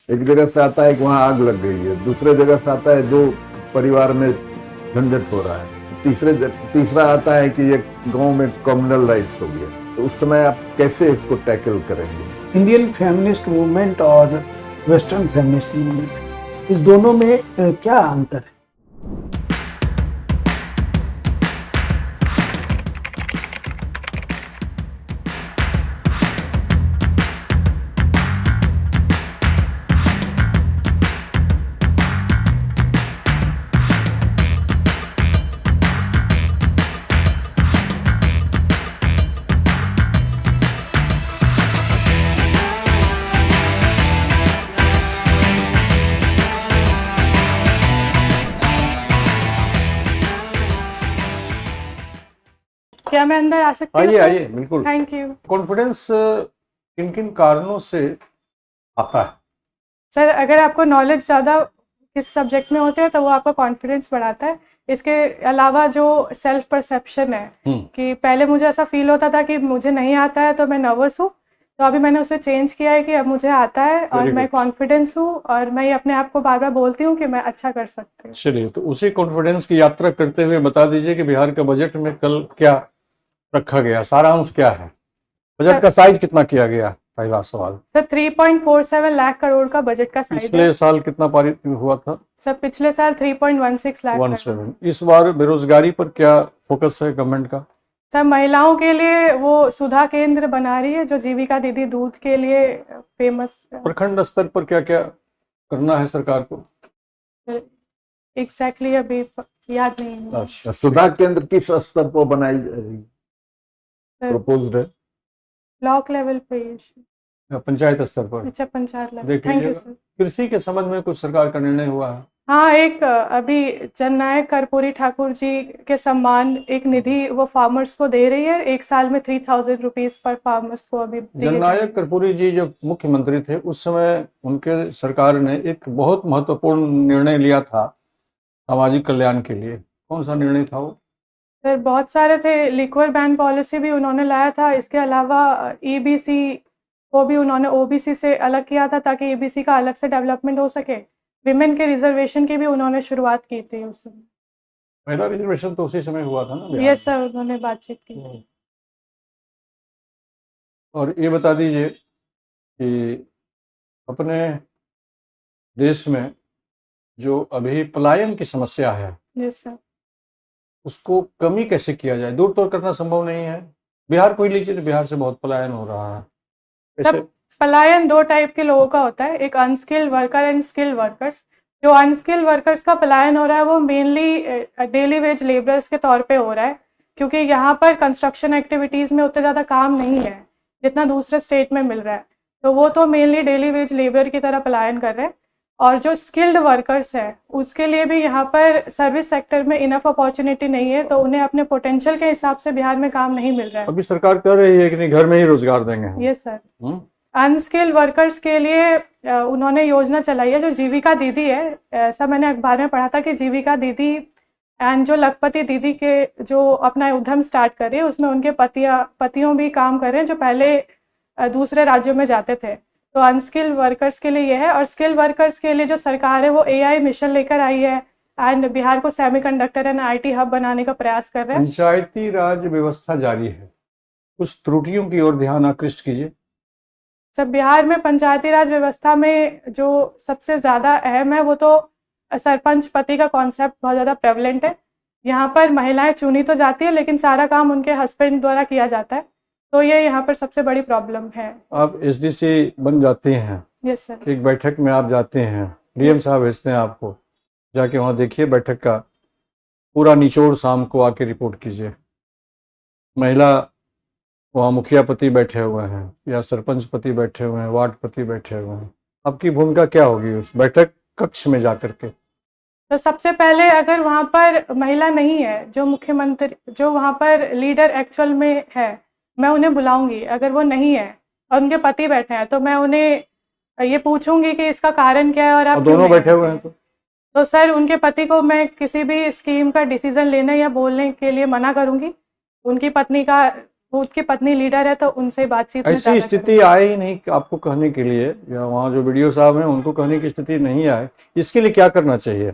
एक जगह से आता है कि वहाँ आग लग गई है, दूसरे जगह से आता है दो परिवार में झंझट हो रहा है, तीसरा आता है कि ये गांव में कम्युनल राइट्स हो गया। तो उस समय आप कैसे इसको टैकल करेंगे? इंडियन फेमिनिस्ट मूवमेंट और वेस्टर्न फेमिनिस्ट मूवमेंट, इस दोनों में क्या अंतर है? क्या मैं अंदर आ सकती हूँ? आइए आइए, बिल्कुल। थैंक यू कॉन्फिडेंस किन किन कारणों से आता है? सर। अगर आपको नॉलेज ज़्यादा किस सब्जेक्ट में होते हैं तो वो आपका कॉन्फिडेंस बढ़ाता है। इसके अलावा जो सेल्फ परसेप्शन है कि पहले मुझे ऐसा फील होता था कि मुझे नहीं आता है तो मैं नर्वस हूँ, तो अभी मैंने उसे चेंज किया है कि अब मुझे आता है और मैं कॉन्फिडेंस हूँ और मैं अपने आप को बार बार बोलती हूँ कि मैं अच्छा कर सकती हूँ। चलिए, तो उसी कॉन्फिडेंस की यात्रा करते हुए बता दीजिए कि बिहार का बजट में कल क्या रखा गया, सारांश क्या है, बजट का साइज कितना किया गया? पहला सवाल सर, 3.47 लाख करोड़ का बजट का साइज है। पिछले साल कितना पारित हुआ था? सर, पिछले साल 3.16 लाख 17। इस बार बेरोजगारी पर क्या फोकस है गवर्नमेंट का? सर, महिलाओं के लिए वो सुधा केंद्र बना रही है जो जीविका दीदी दूध के लिए फेमस है। प्रखंड स्तर पर क्या क्या करना है सरकार को? एग्जैक्टली अभी याद नहीं है। अच्छा, सुधा केंद्र किस स्तर पर बनाई जा रही है, प्रपोज्ड है? ब्लॉक लेवल पे, पंचायत स्तर पर। अच्छा, पंचायत लेवल। देख थैंक यू लीजिएगा। सर। कृषि के संबंध में कुछ सरकार का निर्णय हुआ है? हाँ, एक अभी जननायक कर्पूरी ठाकुर जी के सम्मान एक निधि वो फार्मर्स को दे रही है। एक साल में 3000 रुपीज पर फार्मर्स को अभी जननायक कर्पूरी जी जब मुख्यमंत्री थे उस समय उनके सरकार ने एक बहुत महत्वपूर्ण निर्णय लिया था सामाजिक कल्याण के लिए। कौन सा निर्णय था वो? सर, बहुत सारे थे। लिक्वर बैन पॉलिसी भी उन्होंने लाया था। इसके अलावा ईबीसी को भी उन्होंने ओबीसी से अलग किया था ताकि ईबीसी का अलग से डेवलपमेंट हो सके। विमेन के रिजर्वेशन की भी उन्होंने शुरुआत की थी उस समय। पहला रिजर्वेशन तो उसी समय हुआ था ना बिहार यस सर, उन्होंने बातचीत की। में? और ये बता दीजिए कि अपने देश में जो अभी पलायन की समस्या है, यस सर, उसको कमी कैसे किया जाए? दूर तो करना संभव नहीं है। बिहार को ही लीजिए, तो बिहार से बहुत पलायन हो रहा है। तब पलायन दो टाइप के लोगों का होता है, एक unskilled worker and skilled workers. जो अनस्किल्ड वर्कर्स का पलायन हो रहा है वो मेनली डेली वेज लेबरर्स के तौर पे हो रहा है, क्योंकि यहाँ पर कंस्ट्रक्शन एक्टिविटीज़ में उतना ज़्यादा काम नहीं है जितना दूसरे स्टेट में मिल रहा है, तो वो तो मेनली डेली वेज लेबर की तरह पलायन कर रहे हैं। और जो स्किल्ड वर्कर्स है उसके लिए भी यहाँ पर सर्विस सेक्टर में इनफ अपॉर्चुनिटी नहीं है, तो उन्हें अपने पोटेंशियल के हिसाब से बिहार में काम नहीं मिल रहा है। अभी सरकार कह रही है कि नहीं, घर में ही रोजगार देंगे हम। Yes sir. अनस्किल्ड वर्कर्स के लिए उन्होंने योजना चलाई है जो जीविका दीदी है। ऐसा मैंने अखबार में पढ़ा था कि जीविका दीदी एंड जो लखपति दीदी के जो अपना उद्यम स्टार्ट कर रही है उसमें उनके पतियों भी काम कर रहे हैं जो पहले दूसरे राज्यों में जाते थे। तो अनस्किल्ड वर्कर्स के लिए यह है। और स्किल्ड वर्कर्स के लिए जो सरकार है वो एआई मिशन लेकर आई है एंड बिहार को सेमीकंडक्टर एंड आईटी हब बनाने का प्रयास कर रहे हैं। पंचायती राज व्यवस्था जारी है, कुछ त्रुटियों की ओर ध्यान आकृष्ट कीजिए। सर, बिहार में पंचायती राज व्यवस्था में जो सबसे ज़्यादा अहम है वो तो सरपंच पति का कॉन्सेप्ट बहुत ज़्यादा प्रेवलेंट है। यहाँ पर महिलाएं चुनी तो जाती है लेकिन सारा काम उनके हस्बैंड द्वारा किया जाता है, तो ये यहाँ पर सबसे बड़ी प्रॉब्लम है। आप एसडीसी बन जाते हैं, यस सर। एक बैठक में आप जाते हैं, डीएम साहब भेजते हैं आपको, जाके वहाँ देखिए बैठक का पूरा निचोड़, शाम को आके रिपोर्ट कीजिए। महिला वहाँ मुखिया पति बैठे हुए हैं या सरपंच पति बैठे हुए हैं, वार्ड पति बैठे हुए हैं, आपकी भूमिका क्या होगी उस बैठक कक्ष में जाकर के? तो सबसे पहले अगर वहाँ पर महिला नहीं है, जो मुख्यमंत्री जो वहाँ पर लीडर एक्चुअल में है, मैं उन्हें बुलाऊंगी। अगर वो नहीं है और उनके पति बैठे हैं तो मैं उन्हें ये पूछूंगी कि इसका कारण क्या है और आप दोनों बैठे हुए हैं तो सर उनके पति को मैं किसी भी स्कीम का डिसीजन लेने या बोलने के लिए मना करूंगी। उनकी पत्नी का वो उसकी पत्नी लीडर है तो उनसे बातचीत में ऐसी ज़्यादा स्थिति आए ही नहीं कि आपको कहने के लिए, या वहाँ जो वीडियो साहब हैं उनको कहने की स्थिति नहीं आए, इसके लिए क्या करना चाहिए?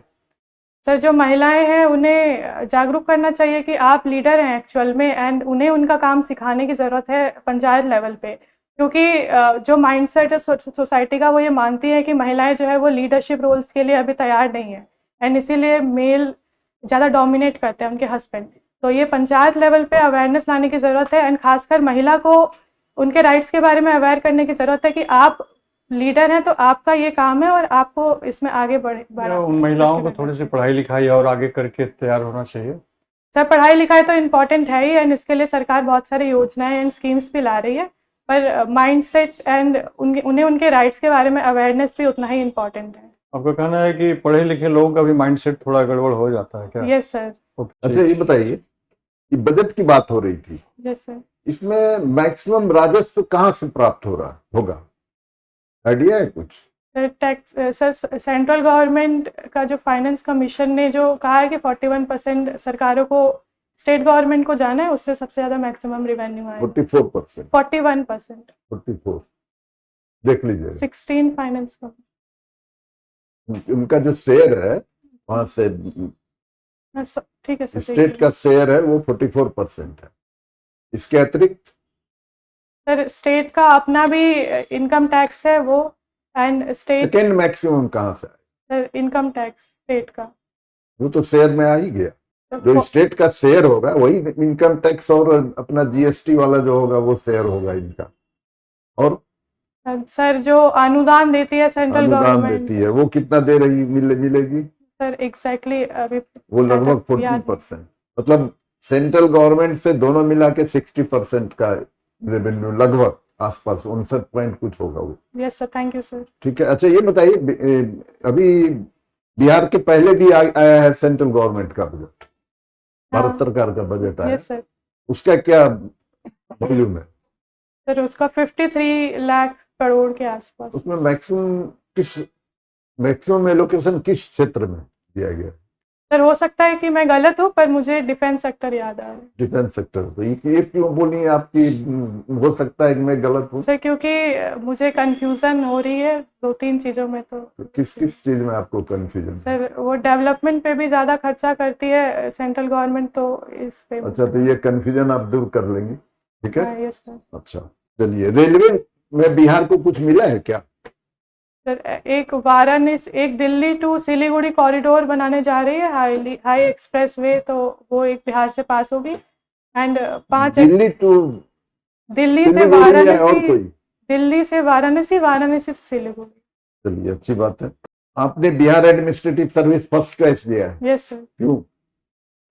सर जो महिलाएं हैं उन्हें जागरूक करना चाहिए कि आप लीडर हैं एक्चुअल में, एंड उन्हें उनका काम सिखाने की ज़रूरत है पंचायत लेवल पे, क्योंकि जो माइंडसेट है सोसाइटी का वो ये मानती है कि महिलाएं जो है वो लीडरशिप रोल्स के लिए अभी तैयार नहीं है, एंड इसीलिए मेल ज़्यादा डोमिनेट करते हैं उनके हस्बैंड। तो ये पंचायत लेवल पे अवेयरनेस लाने की ज़रूरत है, एंड खासकर महिला को उनके राइट्स के बारे में अवेयर करने की ज़रूरत है कि आप लीडर हैं तो आपका ये काम है और आपको इसमें आगे या उन महिलाओं को थोड़ी सी पढ़ाई लिखाई और आगे करके तैयार होना चाहिए? सर पढ़ाई लिखाई तो इम्पोर्टेंट है ही, एंड इसके लिए सरकार बहुत सारी योजनाएं एंड स्कीम्स भी ला रही है, पर माइंडसेट एंड उन्हें उनके राइट्स के बारे में अवेयरनेस भी उतना ही इम्पोर्टेंट है। आपका कहना है कि पढ़े लिखे लोगों का भी माइंडसेट थोड़ा गड़बड़ हो जाता है क्या? Yes sir. अच्छा ये बताइए कि बजट की बात हो रही थी, यस सर। इसमें मैक्सिमम राजस्व कहाँ से प्राप्त हो रहा होगा, आइडिया है कुछ? Sir tax sir central government का जो फाइनेंस कमीशन ने जो कहा है कि 41% सरकारों को स्टेट गवर्नमेंट को जाना है, उससे सबसे ज़्यादा मैक्सिमम रिवेन्यू आएगा। 44%, 41%, 44 देख लीजिए। 16 फाइनेंस का। उनका जो शेयर है वहां से ठीक है सर। स्टेट का शेयर है वो 44% है। इसके अतिरिक्त सर स्टेट का अपना भी इनकम टैक्स है वो, एंड स्टेट सेकेंड मैक्सिमम कहाँ से आए? सर इनकम टैक्स स्टेट का वो तो शेयर में आ ही गया, जो तो स्टेट का शेयर होगा वही इनकम टैक्स और अपना जीएसटी वाला जो होगा वो शेयर होगा इनका। और सर जो अनुदान देती है सेंट्रल अनुदान गवर्नमेंट, देती है वो कितना दे रही मिलेगी? सर एग्जैक्टली अभी वो लगभग 40%, मतलब सेंट्रल गवर्नमेंट से दोनों मिला के 60% का रेवेन्यू लगभग आसपास 59 पॉइंट कुछ होगा वो। Yes sir, thank you sir. ठीक है। अच्छा ये बताइए अभी बिहार के पहले भी आया है सेंट्रल गवर्नमेंट का बजट, भारत हाँ। सरकार का बजट आया, यस सर। उसका क्या वॉल्यूम है? सर उसका 53 लाख करोड़ के आसपास। उसमें मैक्सिमम एलोकेशन किस क्षेत्र में दिया गया? सर हो सकता है कि मैं गलत हूँ, पर मुझे डिफेंस सेक्टर याद आ रहा है। Defence sector. तो ये क्यों बोली आपकी हो सकता है कि मैं गलत हूँ? सर क्योंकि मुझे कंफ्यूजन हो रही है 2-3 चीजों में। तो किस चीज में आपको कंफ्यूजन? सर वो डेवलपमेंट पे भी ज्यादा खर्चा करती है सेंट्रल गवर्नमेंट, तो इस पे। अच्छा तो ये कंफ्यूजन आप दूर कर लेंगे, ठीक है? Yes sir. अच्छा चलिए, रेलवे में बिहार को कुछ मिला है क्या? सर एक दिल्ली टू सिलीगुड़ी कॉरिडोर बनाने जा रही है, हाई एक्सप्रेस वे, तो वो एक बिहार से पास होगी, एंड 5 दिल्ली टू दिल्ली से सिलीगुड़ी या और वाराणसी, कोई? दिल्ली से वाराणसी, वाराणसी से सिलीगुड़ी। चलिए अच्छी बात है। आपने Bihar administrative service first choice लिया है, यस सर। क्यों?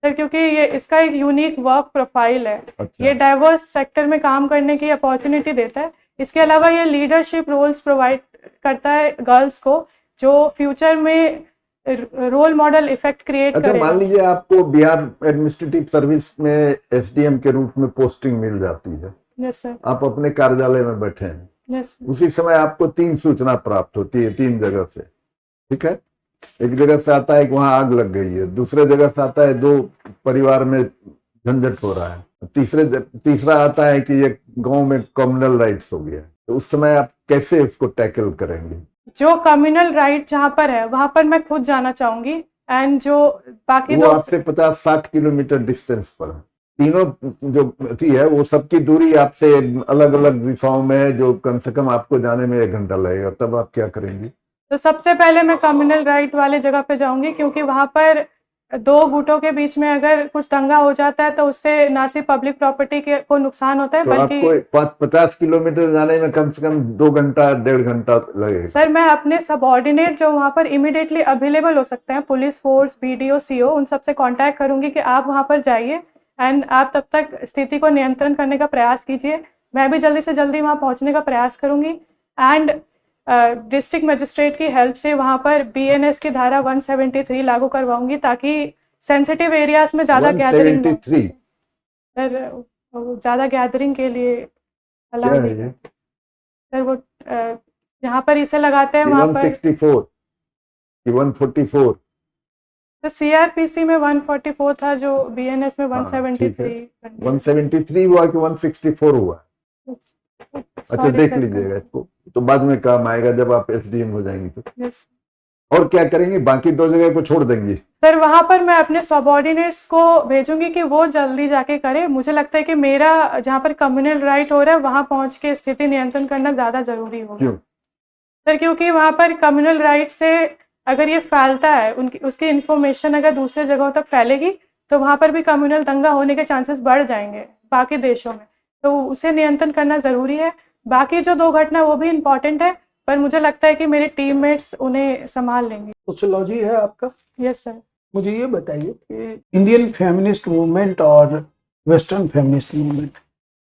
सर क्योंकि ये इसका एक यूनिक वर्क प्रोफाइल है। अच्छा। ये डाइवर्स सेक्टर में काम करने की अपॉर्चुनिटी देता है। इसके अलावा ये लीडरशिप रोल्स प्रोवाइड करता है गर्ल्स को, जो फ्यूचर में रोल मॉडल इफेक्ट क्रिएट अच्छा करेगा। मान लीजिए आपको बिहार एडमिनिस्ट्रेटिव सर्विस में एसडीएम के रूप में पोस्टिंग मिल जाती है, यस सर। आप अपने कार्यालय में बैठे हैं, यस सर। उसी समय आपको 3 सूचना प्राप्त होती है 3 जगह से, ठीक है? एक जगह से आता है कि वहां आग लग गई है, दूसरे जगह से आता है 2 परिवार में झंझट हो रहा है, तीसरा आता है कि ये गांव में कम्युनल राइट्स हो गया। तो उस समय आप कैसे इसको टैकल करेंगे? जो कम्युनल राइट जहाँ पर है वहां पर मैं खुद जाना चाहूंगी, एंड जो बाकी वो आपसे 50-60 किलोमीटर डिस्टेंस पर है। तीनों जो थी है वो सबकी दूरी आपसे अलग अलग दिशाओं में है, जो कम से कम आपको जाने में 1 घंटा लगेगा। तब आप क्या करेंगी? तो सबसे पहले मैं कम्युनल राइट वाले जगह पे जाऊंगी, क्योंकि वहां पर 2 गुटों के बीच में अगर कुछ दंगा हो जाता है तो उससे ना सिर्फ पब्लिक प्रॉपर्टी को नुकसान होता है, तो बल्कि आपको 50 किलोमीटर जाने में कम से कम 2 घंटा 1.5 घंटा लगेगा। सर मैं अपने सबऑर्डिनेट जो वहाँ पर इमीडिएटली अवेलेबल हो सकते हैं, पुलिस फोर्स, बीडीओ, सीओ, उन सबसे कांटेक्ट करूंगी कि आप वहाँ पर जाइए, एंड आप तब तक स्थिति को नियंत्रण करने का प्रयास कीजिए। मैं भी जल्दी से जल्दी वहाँ पहुँचने का प्रयास करूंगी, एंड डिस्ट्रिक्ट मजिस्ट्रेट की हेल्प से वहाँ पर बीएनएस की धारा 173 लागू करवाऊंगी, ताकि सेंसिटिव एरियाज में ज़्यादा गैदरिंग, 173 सर ज़्यादा गैदरिंग के लिए क्या अलाउ है नहीं ये? सर। वो यहाँ पर इसे लगाते हैं वहाँ पर 164 कि 144? तो सीआरपीसी में 144 था, जो बीएनएस में हाँ, 173। 173 हुआ कि 164 हुआ? अच्छा, Sorry, देख sir. लीजिएगा इसको, तो बाद में काम आएगा जब आप एसडीएम हो जाएंगी तो। Yes. और क्या करेंगे, बाकी 2 जगह को छोड़ देंगी? सर वहां पर मैं अपने सबऑर्डिनेट्स को भेजूंगी कि वो जल्दी जाके करे। मुझे लगता है कि मेरा जहाँ पर कम्युनल राइट हो रहा है वहां पहुंच के स्थिति नियंत्रण करना ज्यादा जरूरी होगा। क्यों? सर क्योंकि वहां पर कम्युनल राइट से अगर ये फैलता है, उनकी उसकी इंफॉर्मेशन अगर दूसरे जगहों तक फैलेगी तो वहां पर भी कम्युनल दंगा होने के चांसेस बढ़ जाएंगे बाकी देशों में, तो उसे नियंत्रण करना जरूरी है। बाकी जो 2 घटना वो भी इम्पोर्टेंट है, पर मुझे लगता है कि मेरे टीममेट्स उन्हें संभाल लेंगे। सोशियोलॉजी है आपका। Yes sir. मुझे ये बताइए कि इंडियन फेमिनिस्ट मूवमेंट और वेस्टर्न फेमिनिस्ट मूवमेंट,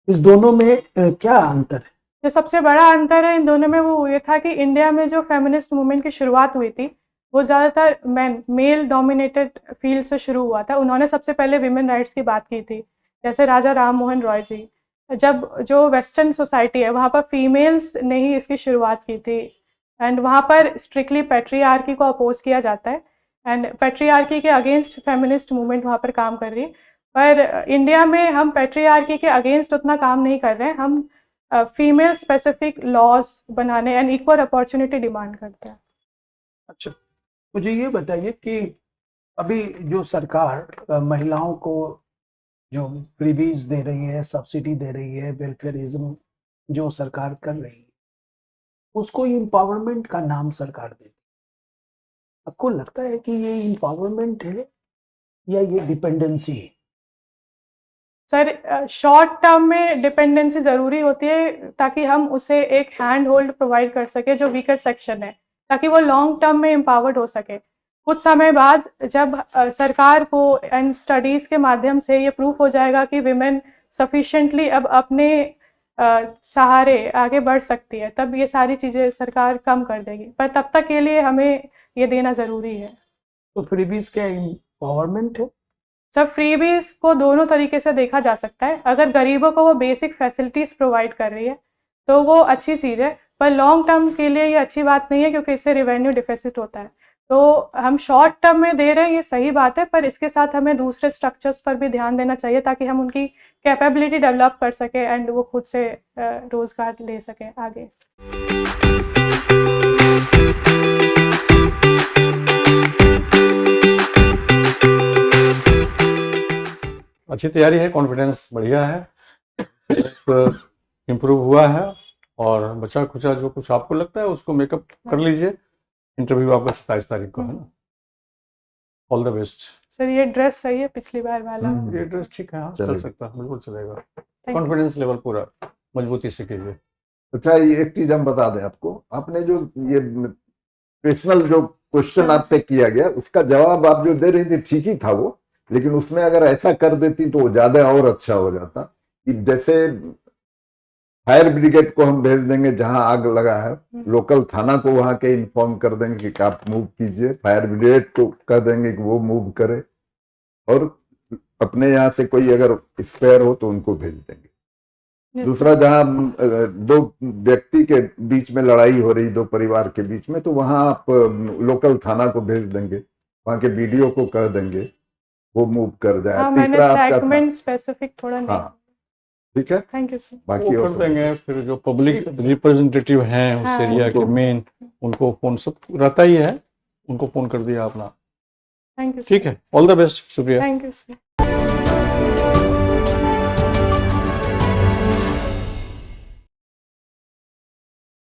इस दोनों में क्या अंतर है? जो सबसे बड़ा अंतर है इन दोनों में वो ये था कि इंडिया में जो फेमिनिस्ट मूवमेंट की शुरुआत हुई थी वो ज़्यादातर मेल डोमिनेटेड फील्ड से शुरू हुआ था। उन्होंने सबसे पहले विमेन राइट्स की बात की थी, जैसे राजा राम मोहन रॉय जी। जब जो वेस्टर्न सोसाइटी है वहाँ पर फीमेल्स ने ही इसकी शुरुआत की थी, एंड वहाँ पर स्ट्रिक्टली पैट्रियार्की को अपोज किया जाता है, एंड पैट्रियार्की के अगेंस्ट फेमिनिस्ट मूवमेंट वहाँ पर काम कर रही है। पर इंडिया में हम पैट्रियार्की के अगेंस्ट उतना काम नहीं कर रहे हैं, हम फीमेल स्पेसिफिक लॉज बनाने एंड इक्वल अपॉर्चुनिटी डिमांड करते हैं। अच्छा, मुझे ये बताइए कि अभी जो सरकार महिलाओं को जो फ्रीबीज दे रही है, सब्सिडी दे रही है, वेलफेयरिज्म जो सरकार कर रही है, उसको एम्पावरमेंट का नाम सरकार देती है। आपको लगता है कि ये एम्पावरमेंट है या ये डिपेंडेंसी है? सर शॉर्ट टर्म में डिपेंडेंसी ज़रूरी होती है ताकि हम उसे एक हैंड होल्ड प्रोवाइड कर सके जो वीकर सेक्शन है, ताकि वो लॉन्ग टर्म में एम्पावर्ड हो सके। कुछ समय बाद जब सरकार को एंड स्टडीज़ के माध्यम से ये प्रूफ हो जाएगा कि विमेन सफिशेंटली अब अपने सहारे आगे बढ़ सकती है, तब ये सारी चीज़ें सरकार कम कर देगी, पर तब तक के लिए हमें ये देना ज़रूरी है। तो फ्रीबीज क्या एम्पावरमेंट है? सब फ्रीबीज को दोनों तरीके से देखा जा सकता है। अगर गरीबों को वो बेसिक फैसिलिटीज़ प्रोवाइड कर रही है तो वो अच्छी चीज़ है, पर लॉन्ग टर्म के लिए ये अच्छी बात नहीं है क्योंकि इससे रेवेन्यू डिफिसिट होता है। तो हम शॉर्ट टर्म में दे रहे हैं, ये सही बात है, पर इसके साथ हमें दूसरे स्ट्रक्चर्स पर भी ध्यान देना चाहिए ताकि हम उनकी कैपेबिलिटी डेवलप कर सकें एंड वो खुद से रोज़गार ले सकें आगे। अच्छी तैयारी है, कॉन्फिडेंस बढ़िया है, इम्प्रूव हुआ है, और बचा खुचा जो कुछ आपको लगता है उसको मेकअप कर लीजिए। इंटरव्यू आपका 27 तारीख को है ना। All the best. सर ये ड्रेस सही है पिछली बार वाला? ये ड्रेस ठीक है, हाँ चल चलेगा। सकता है, बिल्कुल चलेगा। you. कॉन्फिडेंस लेवल पूरा मजबूती से कीजिए। अच्छा, ये एक चीज हम बता दें आपको, आपने जो ये पर्सनल जो क्वेश्चन आप पे किया गया उसका जवाब आप जो दे रही थी ठीक ही था वो, लेकिन उसमें अगर ऐसा कर देती तो ज्यादा और अच्छा हो जाता कि जैसे फायर ब्रिगेड को हम भेज देंगे जहां आग लगा है, लोकल थाना को वहां के इन्फॉर्म कर देंगे कि आप मूव कीजिए, फायर ब्रिगेड को कह देंगे कि वो मूव करे, और अपने यहाँ से कोई अगर स्पेयर हो तो उनको भेज देंगे। दूसरा, जहां 2 व्यक्ति के बीच में लड़ाई हो रही, 2 परिवार के बीच में, तो वहां आप लोकल थाना को भेज देंगे, वहां के बीडीओ को कह देंगे वो मूव कर जाए। हाँ, मैंने तीसरा आपका सेगमेंट स्पेसिफिक थोड़ा नहीं। हाँ, ठीक है, थैंक यू सर। बाकी वो और कर सब देंगे। फिर जो पब्लिक रिप्रेजेंटेटिव हैं उस हाँ। एरिया के मेन, उनको फोन सब रहता ही है, उनको फोन कर दिया अपना। Thank you. ठीक है, ऑल द बेस्ट, शुक्रिया। Thank you sir.